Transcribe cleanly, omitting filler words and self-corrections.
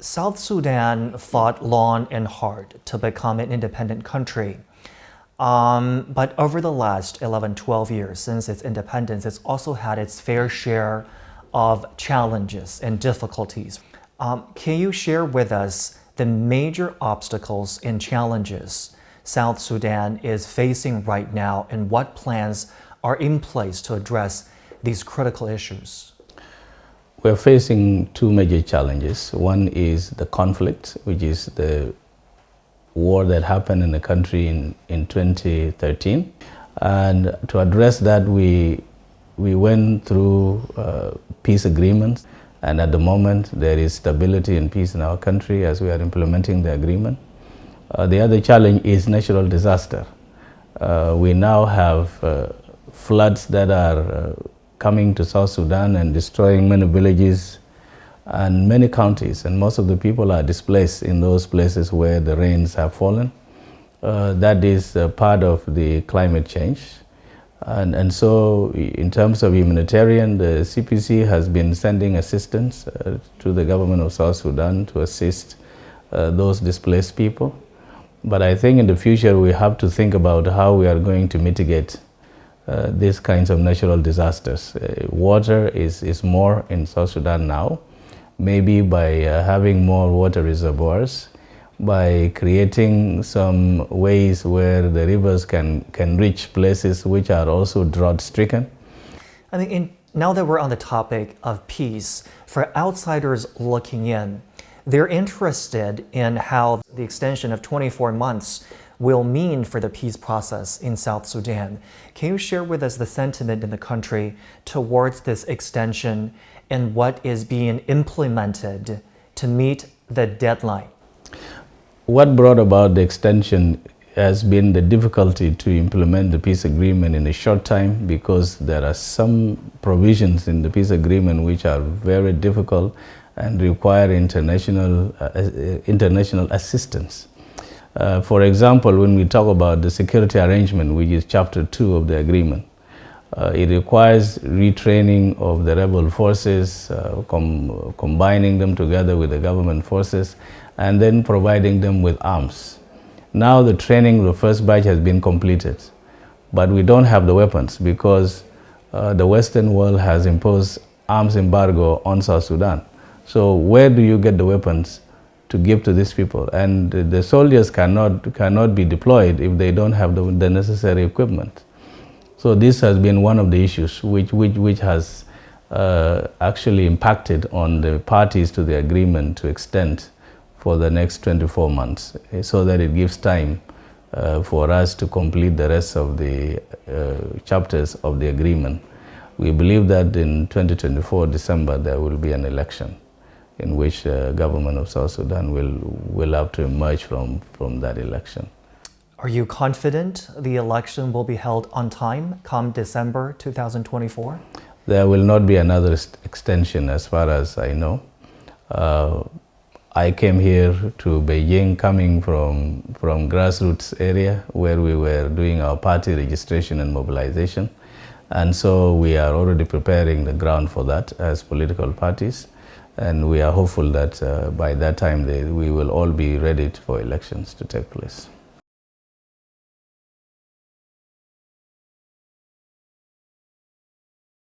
South Sudan fought long and hard to become an independent country. But over the last 11, 12 years since its independence, it's also had its fair share of challenges and difficulties. Can you share with us the major obstacles and challenges South Sudan is facing right now, and what plans are in place to address these critical issues? We're facing two major challenges. One is the conflict, which is the war that happened in the country in 2013. And to address that, we went through peace agreements. And at the moment, there is stability and peace in our country as we are implementing the agreement. The other challenge is natural disaster. We now have floods that are coming to South Sudan and destroying many villages and many counties, and most of the people are displaced in those places where the rains have fallen. That is part of the climate change. And so in terms of humanitarian, the CPC has been sending assistance to the government of South Sudan to assist those displaced people. But I think in the future we have to think about how we are going to mitigate these kinds of natural disasters. Water is more in South Sudan now, maybe by having more water reservoirs, by creating some ways where the rivers can reach places which are also drought-stricken. I mean, now that we're on the topic of peace, for outsiders looking in, they're interested in how the extension of 24 months will mean for the peace process in South Sudan. Can you share with us the sentiment in the country towards this extension and what is being implemented to meet the deadline? What brought about the extension has been the difficulty to implement the peace agreement in a short time, because there are some provisions in the peace agreement which are very difficult and require international assistance. For example, when we talk about the security arrangement, which is Chapter 2 of the agreement, it requires retraining of the rebel forces, combining them together with the government forces, and then providing them with arms. Now the training of the first batch has been completed, but we don't have the weapons because the Western world has imposed arms embargo on South Sudan. So where do you get the weapons to give to these people? And the soldiers cannot be deployed if they don't have the necessary equipment. So this has been one of the issues which has actually impacted on the parties to the agreement to extend for the next 24 months, so that it gives time for us to complete the rest of the chapters of the agreement. We believe that in 2024 December there will be an election in which the government of South Sudan will have to emerge from that election. Are you confident the election will be held on time come December 2024? There will not be another extension as far as I know. I came here to Beijing coming from grassroots area where we were doing our party registration and mobilization. And so we are already preparing the ground for that as political parties. And we are hopeful that by that time we will all be ready for elections to take place.